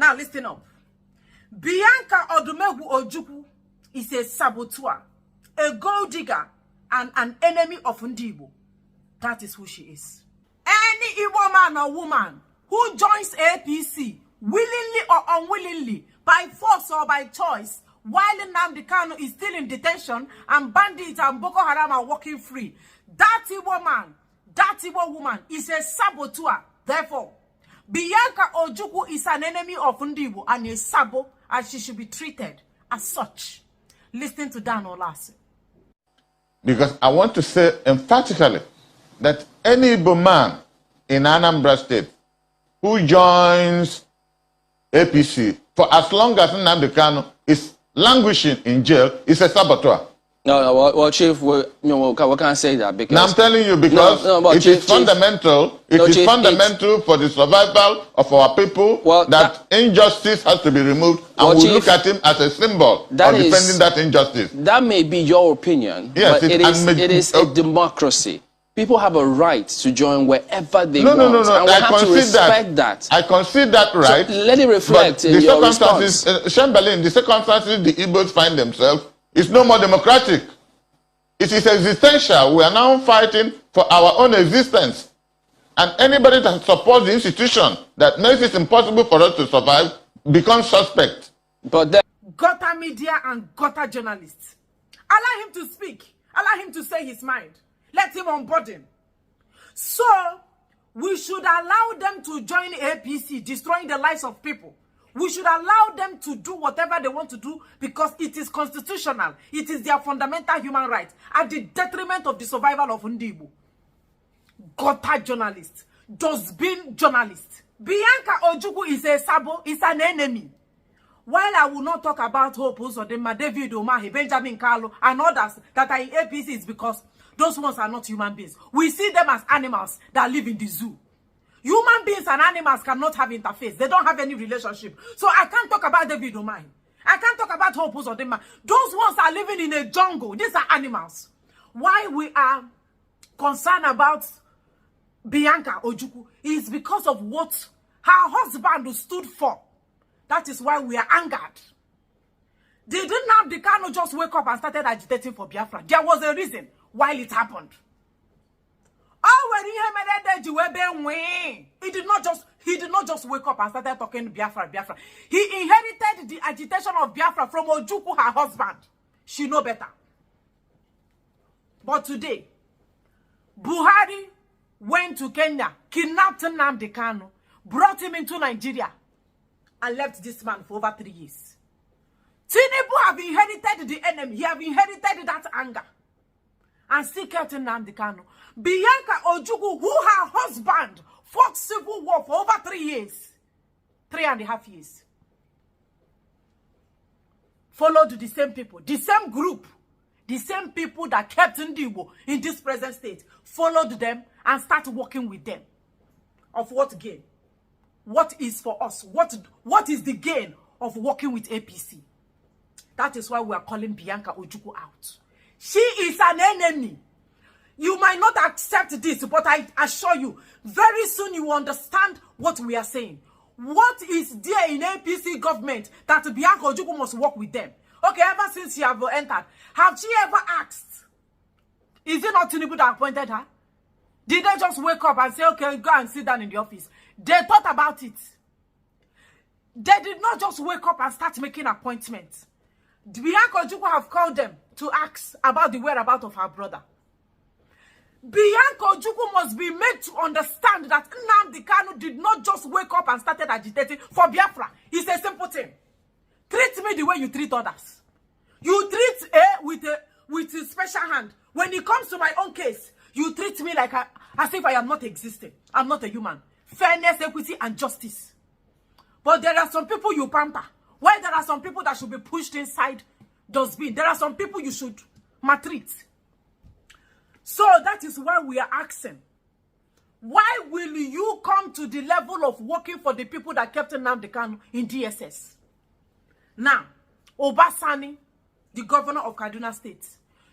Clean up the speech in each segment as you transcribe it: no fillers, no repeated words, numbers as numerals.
Now listen up. Bianca Odumegwu Ojukwu is a saboteur, a gold digger, and an enemy of Igbo. That is who she is. Any Igbo man or woman who joins APC willingly or unwillingly, by force or by choice, while Nnamdi Kanu is still in detention and bandits and Boko Haram are walking free, that Igbo man, that Igbo woman is a saboteur. Therefore, Bianca Ojukwu is an enemy of Igbo and a sabo, and she should be treated as such. Listen to Dan Olase. Because I want to say emphatically that any Igbo man in Anambra State who joins APC for as long as Nnamdi Kanu is languishing in jail is a saboteur. No, well, Chief, we can't say that because... Now, I'm telling you because Chief, is fundamental. It is fundamental for the survival of our people that injustice has to be removed, and we look at him as a symbol of defending that injustice. That may be your opinion, yes, but it is a democracy. People have a right to join wherever they want. No. And we have to respect that. I concede that right. So let it reflect in your response. Chamberlain, the circumstances the Igbos find themselves is no more democratic. It is existential. We are now fighting for our own existence. And anybody that supports the institution that makes it impossible for us to survive becomes suspect. But then... Gutter media and gutter journalists. Allow him to speak. Allow him to say his mind. Let him unburden. So, we should allow them to join APC, destroying the lives of people. We should allow them to do whatever they want to do because it is constitutional. It is their fundamental human right at the detriment of the survival of Igbo. Gutter journalist, dustbin journalist. Bianca Ojukwu is a sabo, is an enemy. While I will not talk about Hope Uzodinma, David Umahi, Benjamin Carlo, and others that are in APC, is because those ones are not human beings. We see them as animals that live in the zoo. Human beings and animals cannot have interface. They don't have any relationship. So I can't talk about David Umahi. I can't talk about Hope Uzodinma. Those ones are living in a jungle. These are animals. Why we are concerned about Bianca Ojukwu is because of what her husband stood for. That is why we are angered. Did Nnamdi Kanu just wake up and started agitating for Biafra? There was a reason why it happened. He did not just wake up and started talking Biafra. He inherited the agitation of Biafra from Ojukwu, her husband. She know better. But today, Buhari went to Kenya, kidnapped Nnamdi Kanu, brought him into Nigeria, and left this man for over 3 years. Tinubu have inherited the enemy. He have inherited that anger. And still kept Nnamdi Kanu. Bianca Ojukwu, who her husband fought civil war for over 3 years. 3.5 years. Followed the same people, the same group, the same people that kept Igbo in this present state. Followed them and started working with them. Of what gain? What is for us? What is the gain of working with APC? That is why we are calling Bianca Ojukwu out. She is an enemy. You might not accept this, but I assure you, very soon you will understand what we are saying. What is there in APC government that Bianca Ojukwu must work with them? Okay, ever since she have entered, have she ever asked? Is it not Tinubu that appointed her? Did they just wake up and say, okay, go and sit down in the office? They thought about it. They did not just wake up and start making appointments. Bianca Ojukwu have called them to ask about the whereabouts of her brother. Bianca Ojukwu must be made to understand that Nnamdi Kanu did not just wake up and started agitating for Biafra. It's a simple thing. Treat me the way you treat others. You treat with a special hand. When it comes to my own case, you treat me like as if I am not existing. I'm not a human. Fairness, equity, and justice. But there are some people you pamper. While there are some people that should be pushed inside dustbin. There are some people you should maltreat. So that is why we are asking. Why will you come to the level of working for the people that kept Nnamdi Kanu in DSS? Now, Obasani, the governor of Kaduna State,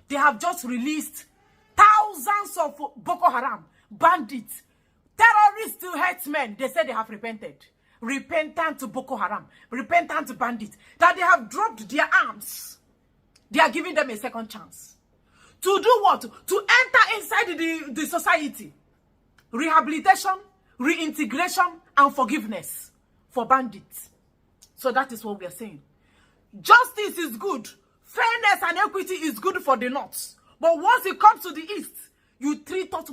they have just released thousands of Boko Haram, bandits, terrorists to herdsmen. They said they have repented. repentant Boko Haram, repentant bandits, that they have dropped their arms. They are giving them a second chance. To do what? To enter inside the society. Rehabilitation, reintegration, and forgiveness for bandits. So that is what we are saying. Justice is good. Fairness and equity is good for the North. But once it comes to the East, you treat us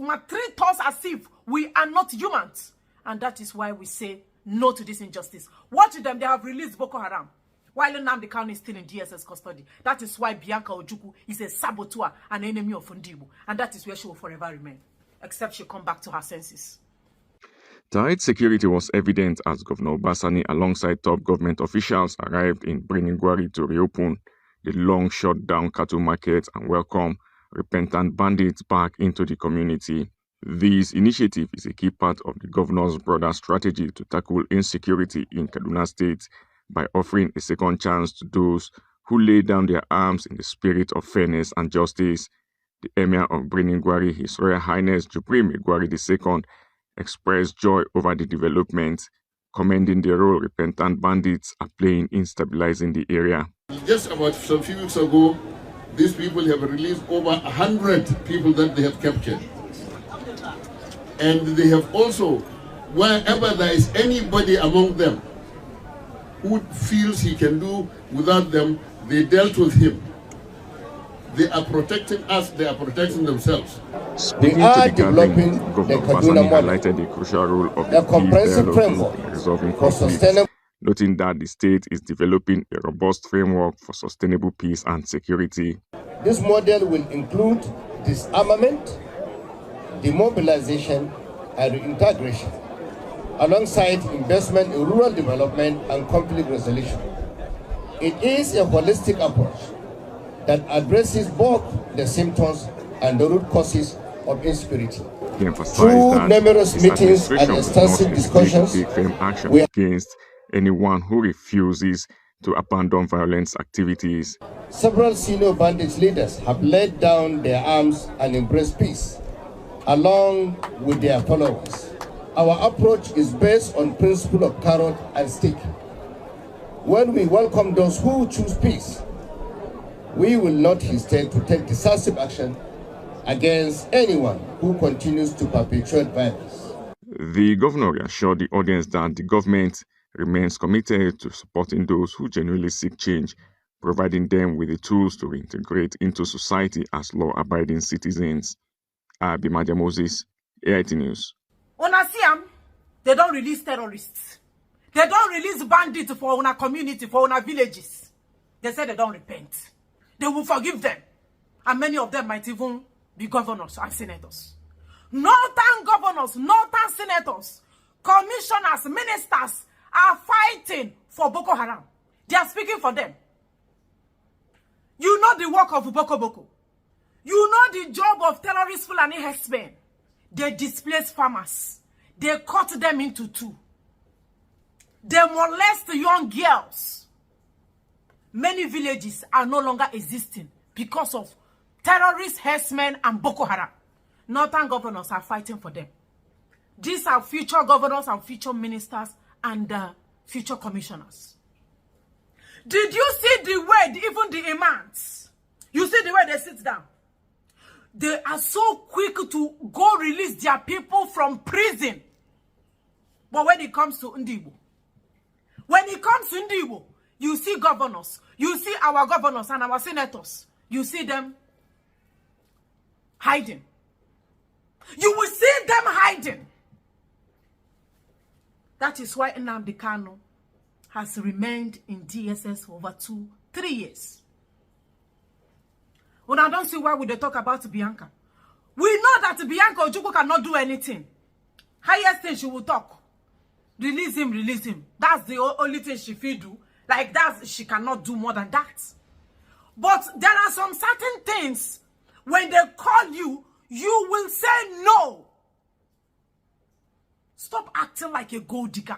as if we are not humans. And that is why we say no to this injustice. Watch them, they have released Boko Haram, while Nnamdi Kanu is still in DSS custody. That is why Bianca Ojukwu is a saboteur, an enemy of Ndibo. And that is where she will forever remain, except she come back to her senses. Tight security was evident as Governor Basani alongside top government officials arrived in Brinigwari to reopen the long shut down cattle market and welcome repentant bandits back into the community. This initiative is a key part of the governor's broader strategy to tackle insecurity in Kaduna State by offering a second chance to those who lay down their arms in the spirit of fairness and justice. The Emir of Brinigwari, His Royal Highness Jubril Megwari II, expressed joy over the development, commending the role repentant bandits are playing in stabilizing the area. Just about some few weeks ago, these people have released over 100 people that they have captured. And they have also, wherever there is anybody among them who feels he can do without them, they dealt with him. They are protecting us, they are protecting themselves. Speaking to the gathering, Governor Basani highlighted the crucial role of the comprehensive framework in resolving conflicts, noting that the state is developing a robust framework for sustainable peace and security. This model will include disarmament, demobilization, and reintegration, alongside investment in rural development and conflict resolution. It is a holistic approach that addresses both the symptoms and the root causes of insecurity. Through numerous meetings and extensive discussions, we against anyone who refuses to abandon violence activities. Several senior bandits leaders have laid down their arms and embraced peace, along with their followers. Our approach is based on principle of carrot and stick. When we welcome those who choose peace, we will not hesitate to take decisive action against anyone who continues to perpetuate violence. The governor assured the audience that the government remains committed to supporting those who genuinely seek change, providing them with the tools to reintegrate into society as law-abiding citizens. Abimadia Moses, AIT News. Una see them, they don't release terrorists. They don't release bandits for our community, for our villages. They say they don't repent. They will forgive them. And many of them might even be governors and senators. Northern governors, northern senators, commissioners, ministers are fighting for Boko Haram. They are speaking for them. You know the work of Boko Boko. You know the job of terrorist Fulani herdsmen. They displace farmers. They cut them into two. They molest young girls. Many villages are no longer existing because of terrorist herdsmen and Boko Haram. Northern governors are fighting for them. These are future governors and future ministers and future commissioners. Did you see the way, even the imams, you see the way they sit down? They are so quick to go release their people from prison. But when it comes to Ndibo, you see governors, you see our governors and our senators, you see them hiding. You will see them hiding. That is why Nnamdi Kanu has remained in DSS for over 2-3 years. When I don't see why would they talk about Bianca. We know that Bianca Ojukwu cannot do anything. Highest thing she will talk. Release him. That's the only thing she will do. Like that, she cannot do more than that. But there are some certain things, when they call you, you will say no. Stop acting like a gold digger.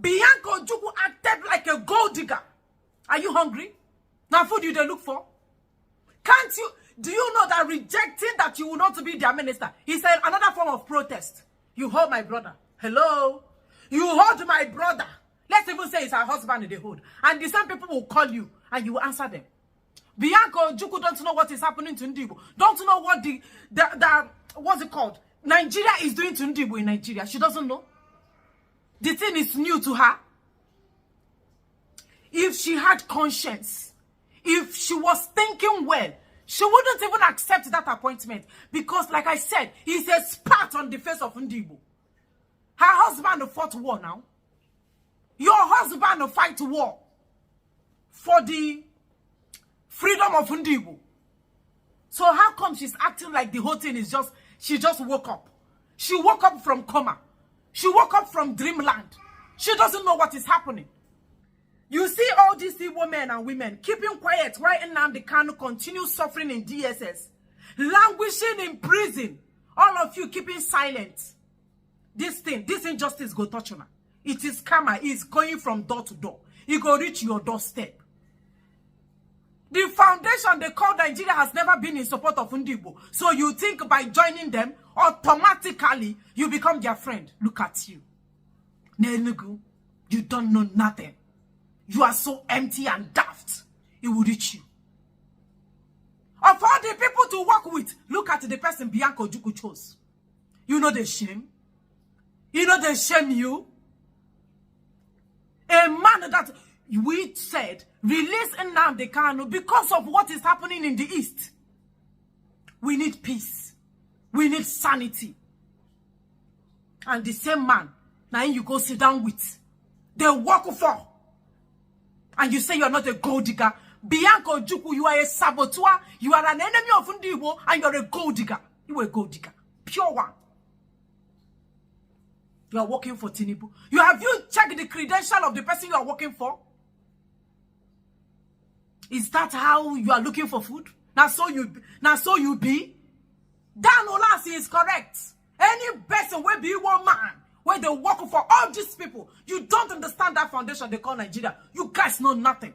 Bianca Ojukwu acted like a gold digger. Are you hungry? Now food you they look for? Can't you? Do you know that rejecting that you will not be their minister is another form of protest? You hold my brother. Hello? You hold my brother. Let's even say it's her husband in the hood. And the same people will call you and you will answer them. Bianca Ojukwu don't know what is happening to Ndibo. Don't know what the what's it called? Nigeria is doing to Ndibo in Nigeria. She doesn't know. The thing is new to her. If she had conscience, if she was thinking well, she wouldn't even accept that appointment. Because, like I said, he's a spat on the face of Ndibo. Her husband fought war now. Your husband fight war for the freedom of Ndibo. So how come she's acting like the whole thing is just, she just woke up? She woke up from coma. She woke up from dreamland. She doesn't know what is happening. You see all these Igbo men and women keeping quiet while Nnamdi Kanu continues suffering in DSS, languishing in prison. All of you keeping silent. This thing, this injustice go touch on her. It is karma. It's going from door to door. It go reach your doorstep. The foundation they call Nigeria has never been in support of Ndibo. So you think by joining them, automatically you become their friend. Look at you. Nenugu, you don't know nothing. You are so empty and daft. It will reach you. Of all the people to work with, look at the person Bianca Ojukwu chose. You know the shame. You know they shame you. A man that we said release Nnamdi Kanu because of what is happening in the East. We need peace. We need sanity. And the same man, now you go sit down with, they work for. And you say you're not a gold digger. Bianca Ojukwu, you are a saboteur. You are an enemy of Ndibo and you're a gold digger. You are a gold digger. Pure one. You are working for Tinubu. Have you checked the credential of the person you are working for? Is that how you are looking for food? Now so you be? Dan Olasi is correct. Any person will be one man where they work for all these people. You don't understand that foundation they call Nigeria. You guys know nothing.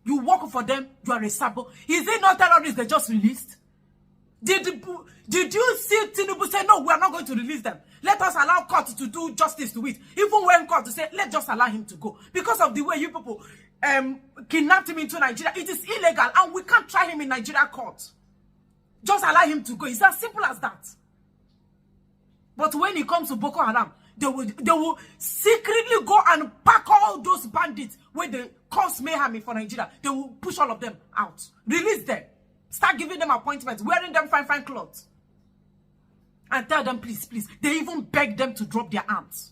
You work for them, you are a sabo. Is it not terrorists they just released? Did you see Tinubu say, no, we are not going to release them? Let us allow court to do justice to it. Even when court to say, let's just allow him to go. Because of the way you people kidnapped him into Nigeria, it is illegal and we can't try him in Nigeria court. Just allow him to go. It's as simple as that. But when it comes to Boko Haram, they will secretly go and pack all those bandits where they cause mayhem for Nigeria. They will push all of them out. Release them. Start giving them appointments, wearing them fine clothes. And tell them, please, please. They even beg them to drop their arms.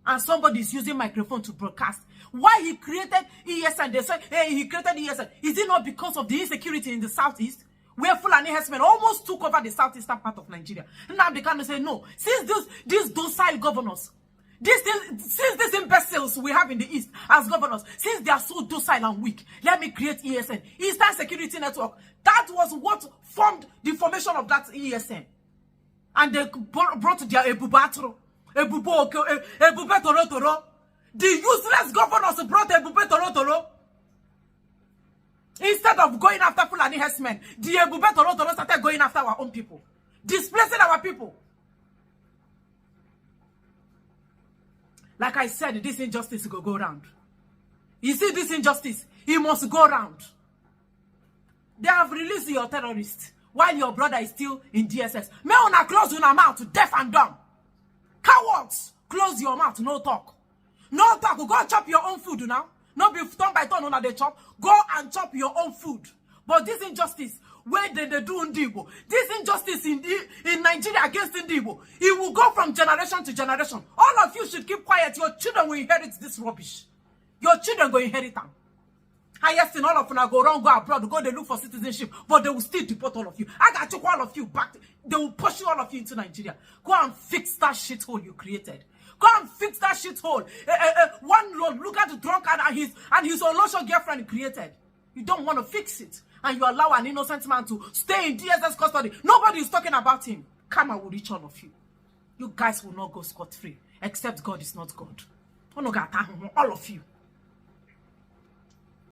And somebody is using microphone to broadcast. Why he created ESN? They say, hey, he created ESN. Is it not because of the insecurity in the southeast? Where Fulani herdsmen almost took over the southeastern part of Nigeria. Now they can't say, no. Since these docile governors, since these imbeciles we have in the east as governors, since they are so docile and weak, let me create ESN. Eastern Security Network. That was what formed the formation of that ESN. And they brought their Ebube Torotoro. The useless governors brought Ebube Torotoro. Instead of going after Fulani herdsmen, the Ebube Torotoro started going after our own people. Displacing our people. Like I said, this injustice will go round. You see this injustice? It must go round. They have released your terrorists while your brother is still in DSS. May una close your mouth, deaf and dumb. Cowards, close your mouth, no talk. No talk, go chop your own food now. Not be turn by turn on they chop. Go and chop your own food. But this injustice, where they do Ndibo, this injustice in Nigeria against Ndibo, it will go from generation to generation. All of you should keep quiet. Your children will inherit this rubbish. Your children will inherit them. Highest in all of them go around, go abroad, go they look for citizenship, but they will still deport all of you. I got to all of you back. They will push you all of you into Nigeria. Go and fix that shithole you created. Go and fix that shithole. One Lord, look at the drunkard and his Olosho girlfriend created. You don't want to fix it. And you allow an innocent man to stay in DSS custody. Nobody is talking about him. Karma will reach all of you. You guys will not go scot-free. Except God is not God. All of you.